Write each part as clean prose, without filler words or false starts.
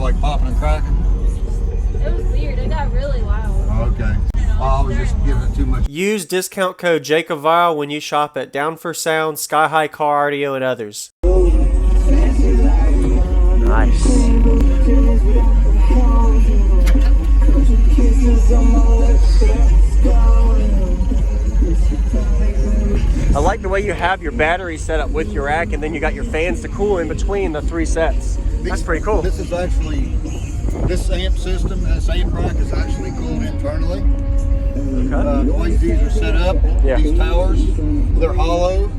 like popping and cracking? It was weird. It got really loud. Okay. I was just giving it too much. Use discount code JACOBVILE when you shop at Down for Sound, Sky High Car Audio, and others. Nice. I like the way you have your battery set up with your rack, and then you got your fans to cool in between the 3 sets. That's pretty cool. This is actually, this amp system, this amp rack is actually cooled internally. Okay. The way these are set up, these towers, they're hollow.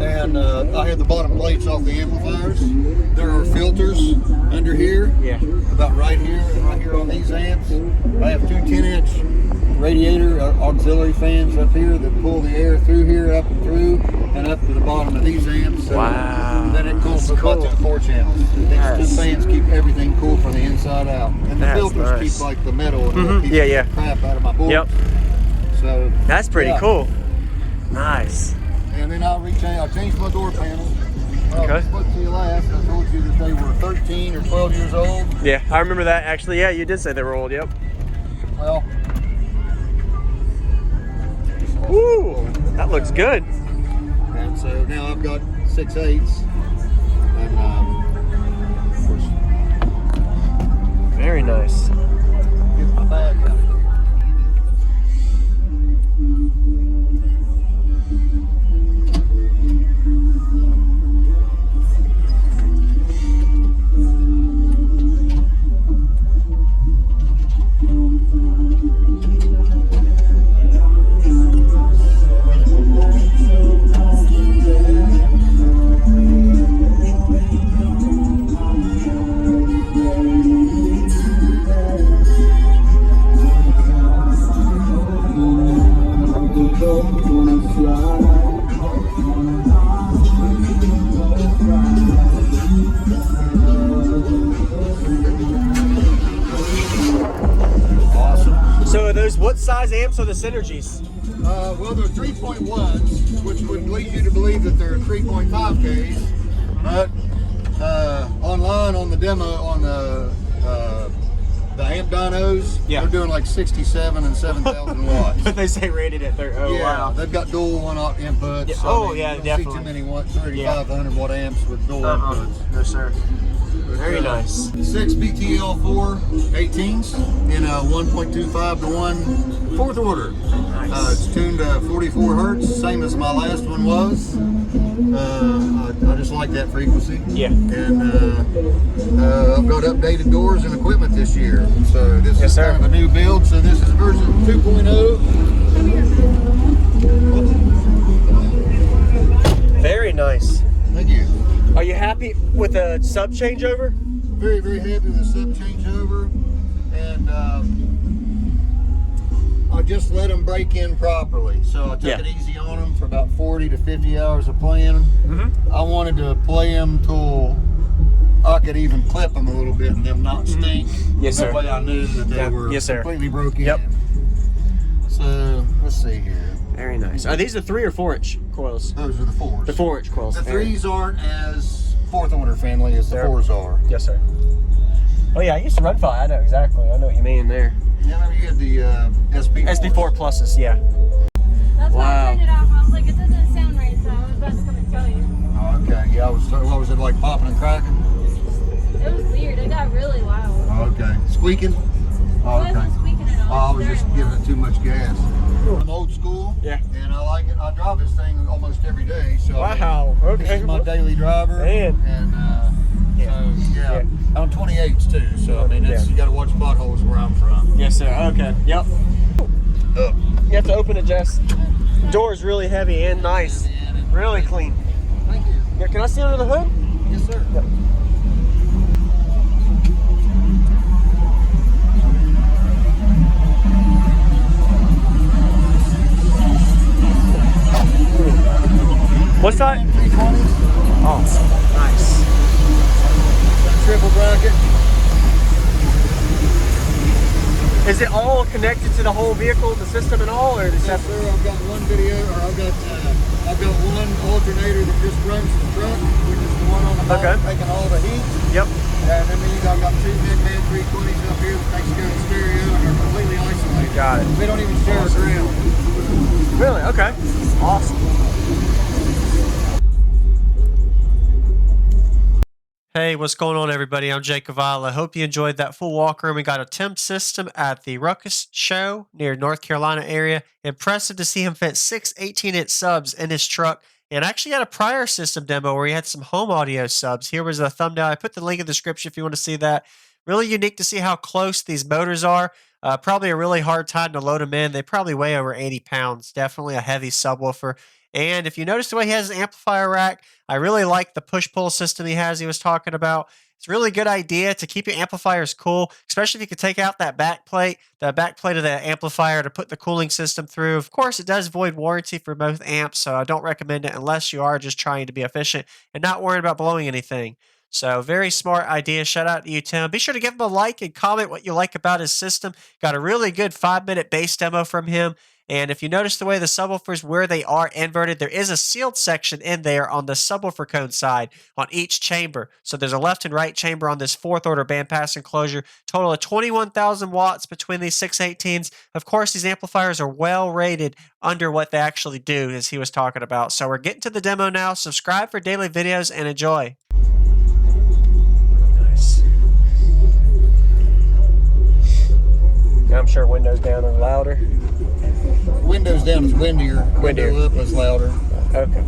And I have the bottom plates off the amplifiers. There are filters under here, about right here and right here on these amps. I have 2 10-inch radiator auxiliary fans up here that pull the air through here, up and through, and up to the bottom of these amps. Wow. Then it cools the butt to the 4 channels. These 2 fans keep everything cool from the inside out. And the filters keep like the metal and keep the crap out of my board. Yep. So that's pretty cool. Nice. And then I changed my door panels. Okay. I spoke to you last. I told you that they were 13 or 12 years old. Yeah, I remember that. Actually, yeah, you did say they were old. Yep. Well. Ooh, that looks good. And so now I've got 6/8. And of course. Very nice. Get my bag out. What size amps are the Synergies? Well, they're 3.1s, which would lead you to believe that they're 3.5Ks. But online on the demo on the amp dynos, they're doing like 67 and 7,000 watts. But they say rated at 30. Oh, wow. They've got dual 1-aught inputs. Yeah. So Oh, I mean, yeah, you don't definitely. see too many 3,500 watt amps with dual inputs. No, sir. But, Very nice. 6 BTL4 18s in a 1.25 to 1 4th order. Nice. It's tuned to 44 hertz, same as my last one was. I just like that frequency. Yeah. And I've got updated doors and equipment this year. So this is kind of a new build. So this is version 2.0. Very nice. Thank you. Are you happy with the sub changeover? Very, very happy with the sub changeover. And I just let them break in properly. So I took it easy on them for about 40 to 50 hours of playing. I wanted to play them till I could even clip them a little bit and them not stink. Yes, sir. That way I knew that they were completely broken. Yep. So let's see here. Very nice. Are these the 3 or 4-inch coils? Those are the 4s. The 4-inch coils. The 3s aren't as 4th order friendly as the 4s are. Yes, sir. Oh yeah, I used to run 5. I know exactly. I know what you mean there. Yeah, remember you had the SP4 pluses, yeah. That's why I turned it off. I was like, it doesn't sound right, so I was about to come and tell you. Okay, yeah, what was it like, popping and cracking? It was weird. It got really loud. Okay. Squeaking? Oh, okay. It wasn't squeaking at all. I was just giving it too much gas. I'm old school. Yeah. And I like it. I drive this thing almost every day. So wow. Okay. This is my daily driver. Man. And I'm 28s too. So I mean, you got to watch potholes where I'm from. Yes, sir. Okay. Yep. You have to open it, Jess. The door is really heavy and nice. Really clean. Thank you. Yeah, can I see under the hood? Yes, sir. Yep. What's that? 320s. Oh, nice. Triple bracket. Is it all connected to the whole vehicle, the system and all, or is Yes, sir. I've got one video, or I've got one alternator that just runs the truck, which is the one on the back, taking all the heat. Yep. And then I've got two mid-band 320s up here that takes care of the stereo, and they're completely isolated. Got it. We don't even share a ground. Really? Okay. Awesome. Hey, what's going on, everybody? I'm Jake Cavallo. Hope you enjoyed that full walk around. We got a temp system at the Ruckus show near North Carolina area. Impressive to see him fit 6 18-inch subs in his truck. And I actually had a prior system demo where he had some home audio subs. Here was a thumbnail. I put the link in the description if you want to see that. Really unique to see how close these motors are. Probably a really hard time to load them in. They probably weigh over 80 pounds. Definitely a heavy subwoofer. And if you notice the way he has his amplifier rack, I really like the push-pull system he was talking about. It's a really good idea to keep your amplifiers cool, especially if you could take out that back plate of the amplifier to put the cooling system through. Of course, it does void warranty for both amps, so I don't recommend it unless you are just trying to be efficient and not worried about blowing anything. So very smart idea. Shout out to you, Tim. Be sure to give him a like and comment what you like about his system. Got a really good 5-minute bass demo from him. And if you notice the way the subwoofers, where they are inverted, there is a sealed section in there on the subwoofer cone side on each chamber. So there's a left and right chamber on this 4th order bandpass enclosure. Total of 21,000 watts between these 618s. Of course, these amplifiers are well rated under what they actually do, as he was talking about. So we're getting to the demo now. Subscribe for daily videos and enjoy. Nice. I'm sure windows down are louder. Windows down is windier. Window up is louder. Okay.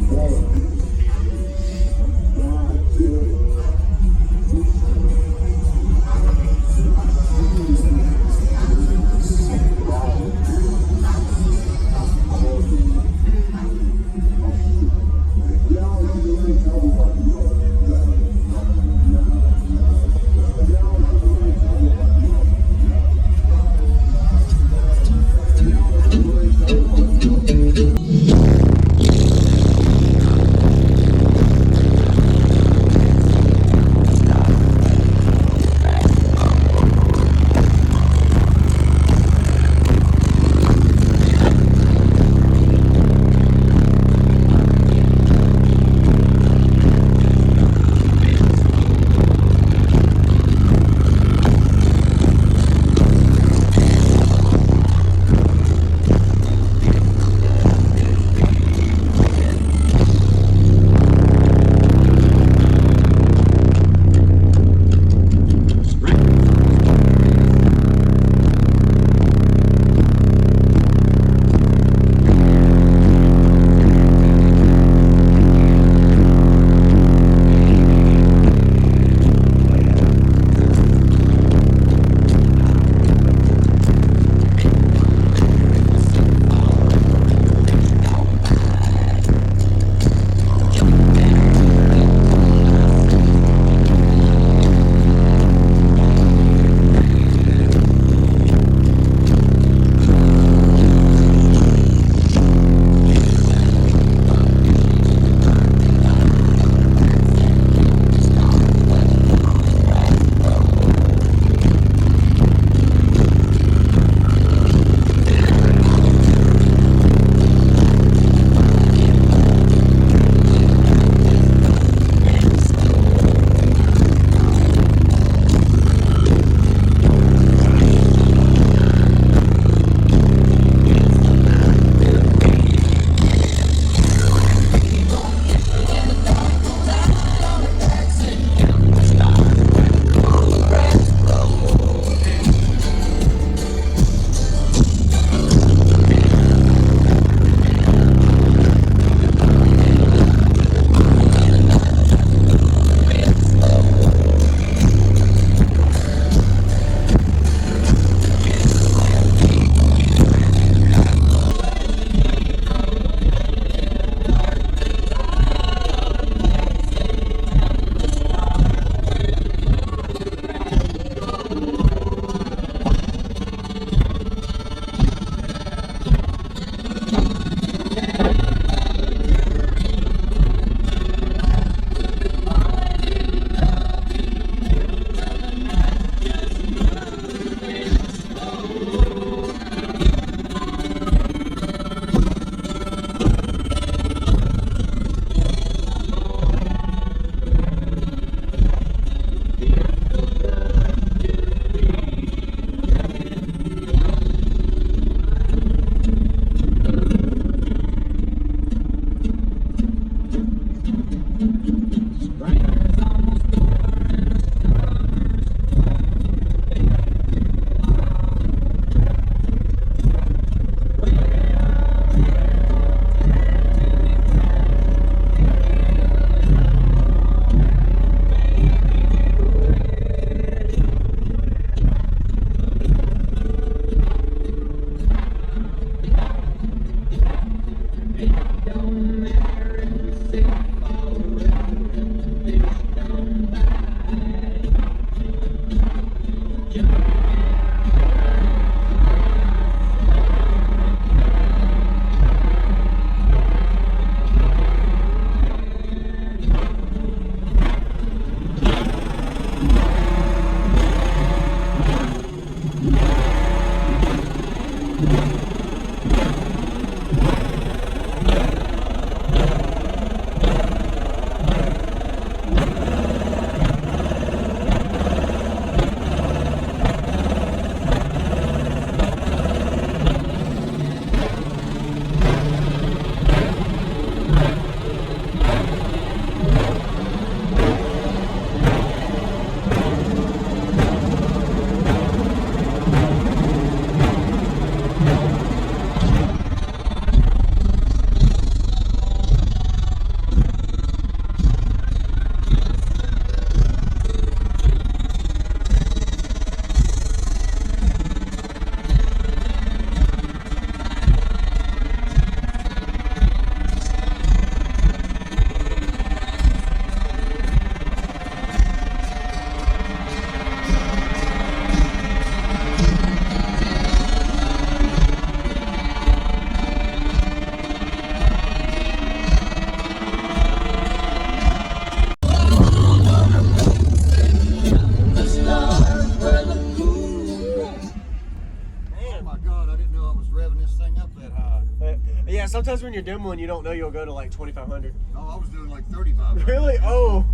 sometimes when you're demoing, you don't know you'll go to like 2,500. Oh, I was doing like 35. Really? Oh.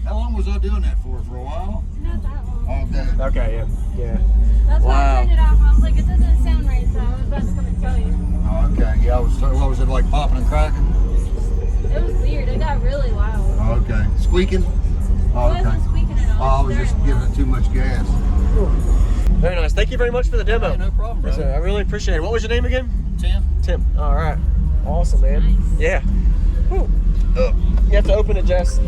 How long was I doing that for? For a while? Not that long. Okay. Okay, yeah. That's why I turned it off. I was like, it doesn't sound right, so I was about to come and tell you. Oh, okay. Yeah, what was it, like popping and cracking? It was weird. It got really loud. Oh, okay. Squeaking? Oh, It wasn't squeaking at all. I was just giving it too much gas. Very nice. Thank you very much for the demo. Hey, no problem, bro. I really appreciate it. What was your name again? Tim? Tim. All right. Awesome, man. Nice. Yeah. Whew. You have to open it, Jess.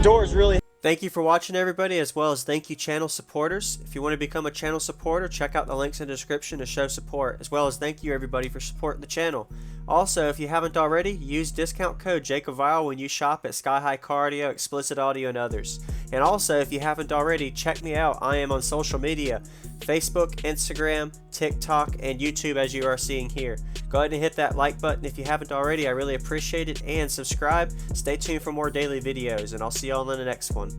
Door's really... Thank you for watching, everybody, as well as thank you, channel supporters. If you want to become a channel supporter, check out the links in the description to show support, as well as thank you, everybody, for supporting the channel. Also, if you haven't already, use discount code JACOVILE when you shop at Sky High Cardio, Explicit Audio, and others. And also, if you haven't already, check me out. I am on social media, Facebook, Instagram, TikTok, and YouTube, as you are seeing here. Go ahead and hit that like button if you haven't already. I really appreciate it. And subscribe. Stay tuned for more daily videos, and I'll see you all in the next one.